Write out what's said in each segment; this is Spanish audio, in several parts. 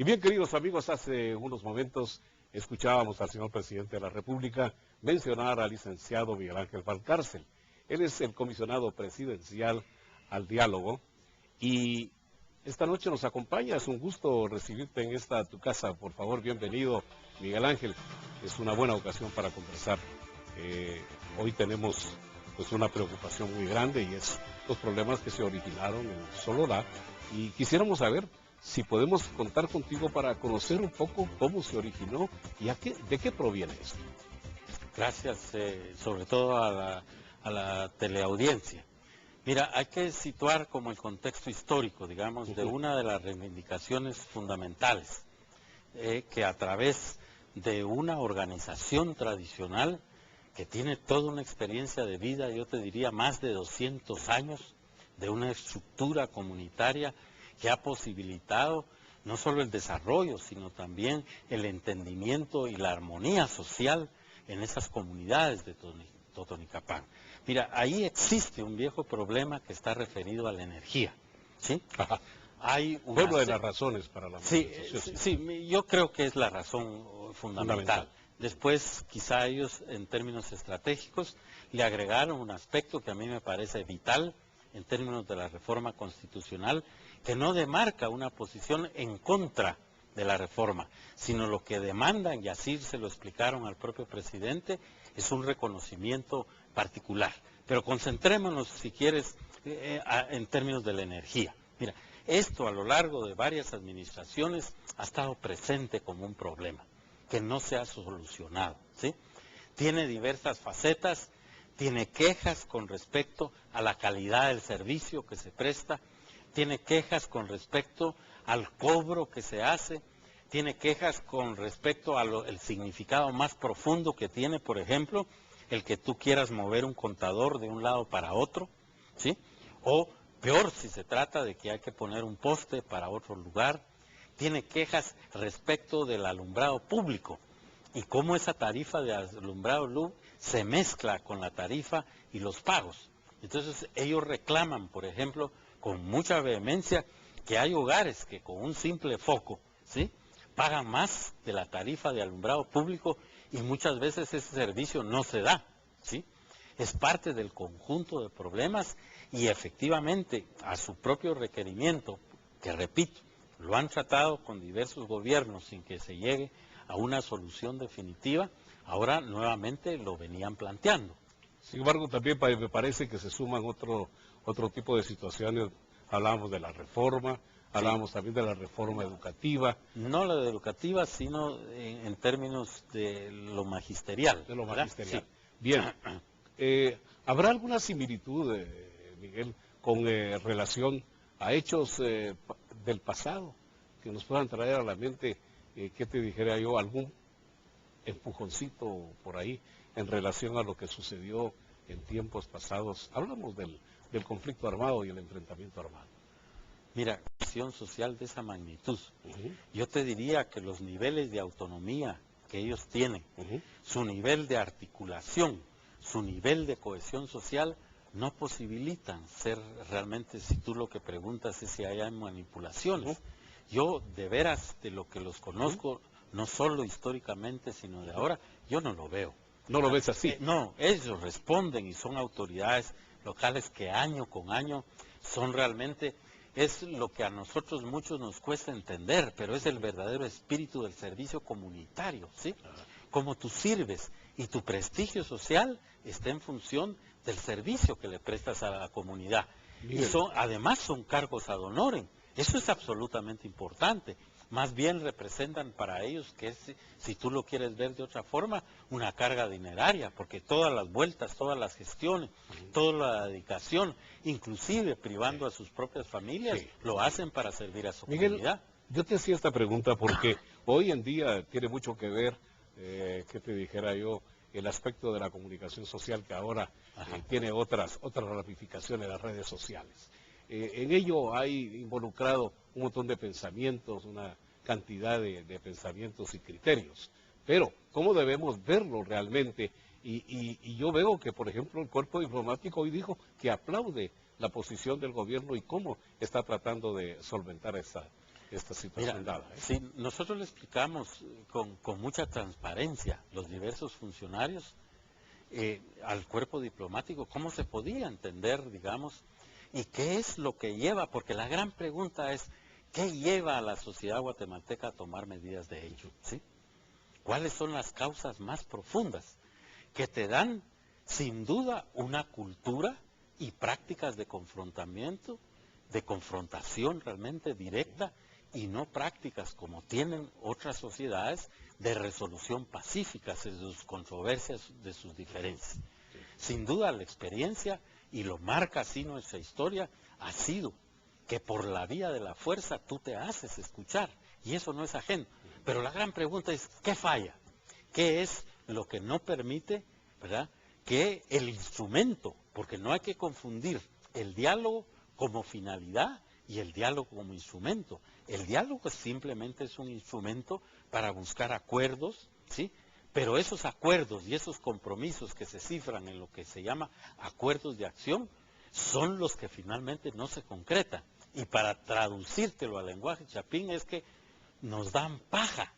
Y bien, queridos amigos, hace unos momentos escuchábamos al señor presidente de la República mencionar al licenciado Miguel Ángel Valcárcel. Él es el comisionado presidencial al diálogo y esta noche nos acompaña. Es un gusto recibirte en esta tu casa. Por favor, bienvenido, Miguel Ángel. Es una buena ocasión para conversar. Hoy tenemos pues una preocupación muy grande y es los problemas que se originaron en Sololá, y quisiéramos saber si podemos contar contigo para conocer un poco cómo se originó y de qué proviene esto. Gracias, sobre todo a la teleaudiencia. Mira, hay que situar como el contexto histórico, digamos, de una de las reivindicaciones fundamentales, que a través de una organización tradicional que tiene toda una experiencia de vida, yo te diría más de 200 años, de una estructura comunitaria que ha posibilitado no solo el desarrollo, sino también el entendimiento y la armonía social en esas comunidades de Totonicapán. Mira, ahí existe un viejo problema que está referido a la energía, ¿sí? Hay una... Una de las razones para la movilización. Sí, yo creo que es la razón fundamental. Después, quizá ellos, en términos estratégicos, le agregaron un aspecto que a mí me parece vital en términos de la reforma constitucional, que no demarca una posición en contra de la reforma, sino lo que demandan, y así se lo explicaron al propio presidente, es un reconocimiento particular. Pero concentrémonos, si quieres, en términos de la energía. Mira, esto a lo largo de varias administraciones ha estado presente como un problema que no se ha solucionado, ¿sí? Tiene diversas facetas, tiene quejas con respecto a la calidad del servicio que se presta, tiene quejas con respecto al cobro que se hace, tiene quejas con respecto al significado más profundo que tiene, por ejemplo, el que tú quieras mover un contador de un lado para otro, ¿sí? O peor, si se trata de que hay que poner un poste para otro lugar. Tiene quejas respecto del alumbrado público y cómo esa tarifa de alumbrado se mezcla con la tarifa y los pagos. Entonces ellos reclaman, por ejemplo, con mucha vehemencia, que hay hogares que con un simple foco, ¿sí?, pagan más de la tarifa de alumbrado público y muchas veces ese servicio no se da, ¿sí? Es parte del conjunto de problemas y efectivamente a su propio requerimiento, que repito, lo han tratado con diversos gobiernos sin que se llegue a una solución definitiva, ahora nuevamente lo venían planteando. Sin embargo, también me parece que se suman otro tipo de situaciones. Hablábamos de la reforma, hablábamos también de la reforma educativa. No la educativa, sino en términos de lo magisterial. De lo magisterial. Sí. Bien. ¿Habrá alguna similitud, Miguel, con relación a hechos del pasado que nos puedan traer a la mente, qué te dijera yo, algún empujoncito por ahí en relación a lo que sucedió en tiempos pasados? Hablamos del conflicto armado y el enfrentamiento armado. Mira, acción social de esa magnitud, yo te diría que los niveles de autonomía que ellos tienen, su nivel de articulación, su nivel de cohesión social, no posibilitan ser realmente, si tú lo que preguntas es si hay manipulaciones. Yo, de veras, de lo que los conozco, no solo históricamente, sino de ahora, yo no lo veo. ¿No lo ves así? No, ellos responden y son autoridades locales que año con año son realmente, es lo que a nosotros muchos nos cuesta entender, pero es el verdadero espíritu del servicio comunitario, ¿sí? Cómo tú sirves y tu prestigio social está en función del servicio que le prestas a la comunidad. Bien. Y además son cargos ad honorem. Eso es absolutamente importante. Más bien representan para ellos, que es, si tú lo quieres ver de otra forma, una carga dineraria, porque todas las vueltas, todas las gestiones, toda la dedicación, inclusive privando a sus propias familias, lo hacen para servir a su comunidad. Yo te hacía esta pregunta porque hoy en día tiene mucho que ver, que te dijera yo, el aspecto de la comunicación social que ahora tiene otras ramificaciones en las redes sociales. En ello hay involucrado un montón de pensamientos, una cantidad de pensamientos y criterios. Pero, ¿cómo debemos verlo realmente? Y yo veo que, por ejemplo, el cuerpo diplomático hoy dijo que aplaude la posición del gobierno y cómo está tratando de solventar esta situación dada. Sí, nosotros le explicamos con mucha transparencia los diversos funcionarios al cuerpo diplomático cómo se podía entender, digamos, y qué es lo que lleva, porque la gran pregunta es, ¿qué lleva a la sociedad guatemalteca a tomar medidas de ello? ¿Sí? ¿Cuáles son las causas más profundas que te dan, sin duda, una cultura y prácticas de confrontamiento, de confrontación realmente directa, y no prácticas como tienen otras sociedades de resolución pacífica de sus controversias, de sus diferencias? Sin duda la experiencia, y lo marca así nuestra historia, ha sido que por la vía de la fuerza tú te haces escuchar, y eso no es ajeno. Pero la gran pregunta es, ¿qué falla? ¿Qué es lo que no permite, verdad, que el instrumento, porque no hay que confundir el diálogo como finalidad y el diálogo como instrumento? El diálogo simplemente es un instrumento para buscar acuerdos, ¿sí? Pero esos acuerdos y esos compromisos que se cifran en lo que se llama acuerdos de acción son los que finalmente no se concretan. Y para traducírtelo al lenguaje chapín es que nos dan paja,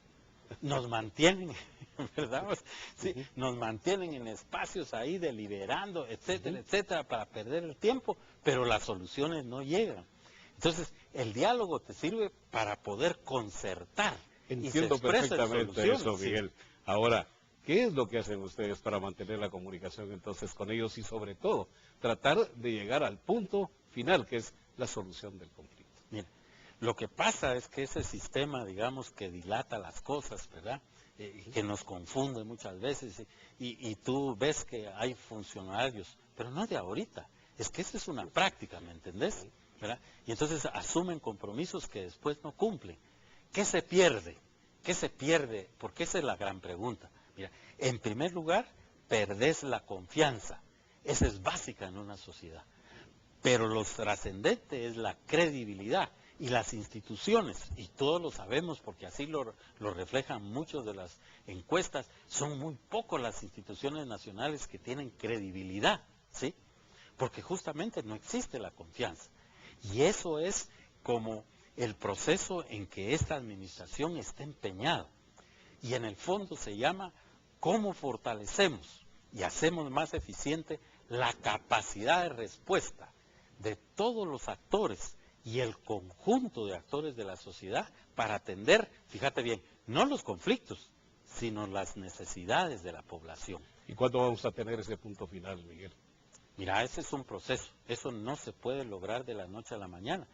nos mantienen, ¿verdad? Sí, nos mantienen en espacios ahí deliberando, etcétera, etcétera, para perder el tiempo, pero las soluciones no llegan. Entonces, el diálogo te sirve para poder concertar. Entiendo perfectamente eso, Miguel. Sí. Ahora, ¿qué es lo que hacen ustedes para mantener la comunicación entonces con ellos y sobre todo tratar de llegar al punto final, que es la solución del conflicto? Mira, lo que pasa es que ese sistema, digamos, que dilata las cosas, ¿verdad? Que nos confunde muchas veces, y tú ves que hay funcionarios, pero no de ahorita, es que esa es una práctica, ¿me entendés? ¿Verdad? Y entonces asumen compromisos que después no cumplen. ¿Qué se pierde? ¿Qué se pierde? Porque esa es la gran pregunta. Mira, en primer lugar, perdés la confianza. Esa es básica en una sociedad. Pero lo trascendente es la credibilidad. Y las instituciones, y todos lo sabemos porque así lo reflejan muchas de las encuestas, son muy pocas las instituciones nacionales que tienen credibilidad, ¿sí? Porque justamente no existe la confianza. Y eso es como el proceso en que esta administración está empeñada. Y en el fondo se llama cómo fortalecemos y hacemos más eficiente la capacidad de respuesta de todos los actores y el conjunto de actores de la sociedad para atender, fíjate bien, no los conflictos, sino las necesidades de la población. ¿Y cuándo vamos a tener ese punto final, Miguel? Mira, ese es un proceso, eso no se puede lograr de la noche a la mañana,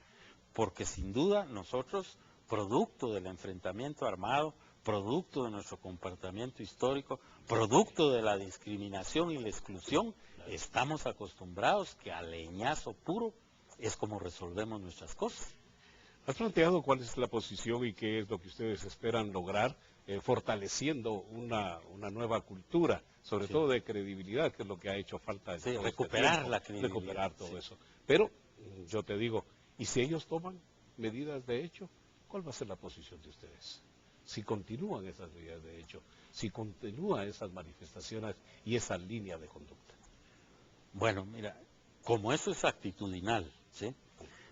porque sin duda nosotros, producto del enfrentamiento armado, producto de nuestro comportamiento histórico, producto de la discriminación y la exclusión, estamos acostumbrados que a leñazo puro es como resolvemos nuestras cosas. ¿Has planteado cuál es la posición y qué es lo que ustedes esperan lograr fortaleciendo una nueva cultura, sobre todo de credibilidad, que es lo que ha hecho falta? Sí, recuperar la credibilidad. Recuperar todo eso. Pero yo te digo, ¿y si ellos toman medidas de hecho? ¿Cuál va a ser la posición de ustedes? Si continúan esas medidas de hecho, si continúan esas manifestaciones y esa línea de conducta. Bueno, mira, como eso es actitudinal, ¿sí?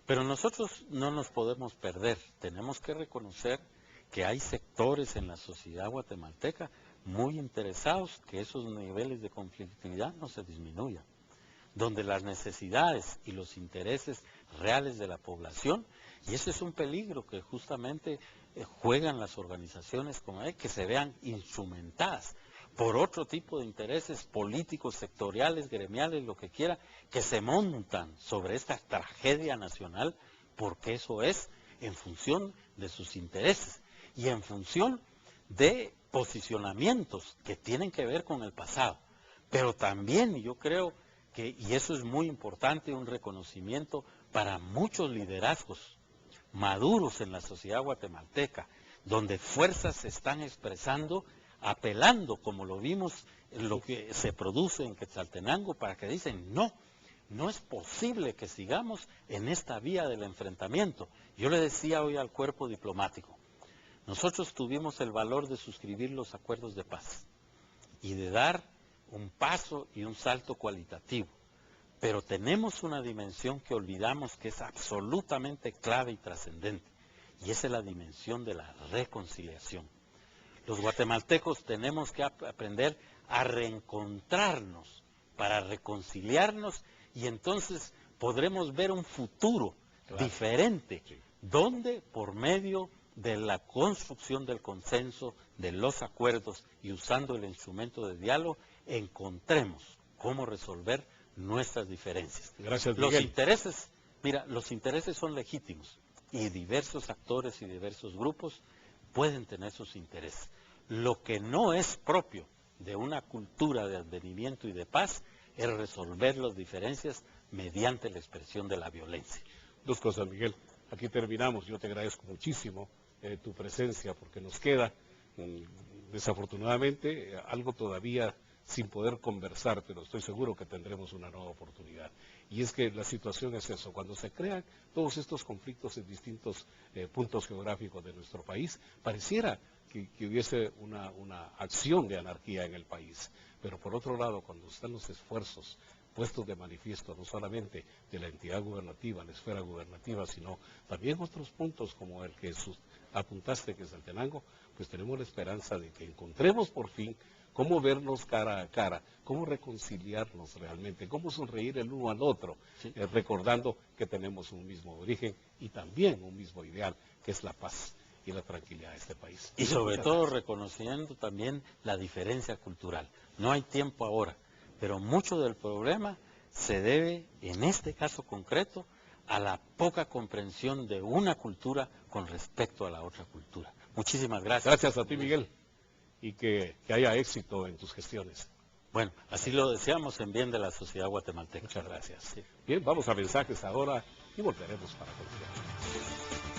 Pero nosotros no nos podemos perder, tenemos que reconocer que hay sectores en la sociedad guatemalteca muy interesados que esos niveles de conflictividad no se disminuyan, donde las necesidades y los intereses reales de la población, y ese es un peligro que justamente juegan las organizaciones como que se vean instrumentadas por otro tipo de intereses políticos, sectoriales, gremiales, lo que quiera, que se montan sobre esta tragedia nacional, porque eso es en función de sus intereses y en función de posicionamientos que tienen que ver con el pasado. Pero también yo creo que, y eso es muy importante, un reconocimiento para muchos liderazgos maduros en la sociedad guatemalteca, donde fuerzas se están expresando, apelando, como lo vimos en lo que se produce en Quetzaltenango, para que dicen, no es posible que sigamos en esta vía del enfrentamiento. Yo le decía hoy al cuerpo diplomático, nosotros tuvimos el valor de suscribir los acuerdos de paz y de dar un paso y un salto cualitativo, pero tenemos una dimensión que olvidamos que es absolutamente clave y trascendente, y esa es la dimensión de la reconciliación. Los guatemaltecos tenemos que aprender a reencontrarnos para reconciliarnos y entonces podremos ver un futuro diferente, donde por medio de la construcción del consenso, de los acuerdos y usando el instrumento de diálogo, encontremos cómo resolver nuestras diferencias. Gracias, Los Miguel. intereses, mira, los intereses son legítimos y diversos actores y diversos grupos pueden tener sus intereses. Lo que no es propio de una cultura de advenimiento y de paz es resolver las diferencias mediante la expresión de la violencia. Dos cosas, Miguel. Aquí terminamos. Yo te agradezco muchísimo tu presencia porque nos queda, desafortunadamente, algo todavía sin poder conversar, pero estoy seguro que tendremos una nueva oportunidad. Y es que la situación es eso, cuando se crean todos estos conflictos en distintos puntos geográficos de nuestro país, pareciera que hubiese una acción de anarquía en el país. Pero por otro lado, cuando están los esfuerzos puestos de manifiesto, no solamente de la entidad gubernativa, la esfera gubernativa, sino también otros puntos como el que apuntaste, que es Saltenango, pues tenemos la esperanza de que encontremos por fin cómo vernos cara a cara, cómo reconciliarnos realmente, cómo sonreír el uno al otro, recordando que tenemos un mismo origen y también un mismo ideal, que es la paz y la tranquilidad de este país. Y sobre todo reconociendo también la diferencia cultural. No hay tiempo ahora, pero mucho del problema se debe, en este caso concreto, a la poca comprensión de una cultura con respecto a la otra cultura. Muchísimas gracias. Gracias a ti, Miguel, y que haya éxito en tus gestiones. Bueno, así lo deseamos en bien de la sociedad guatemalteca. Muchas gracias. Bien, vamos a mensajes ahora y volveremos para continuar.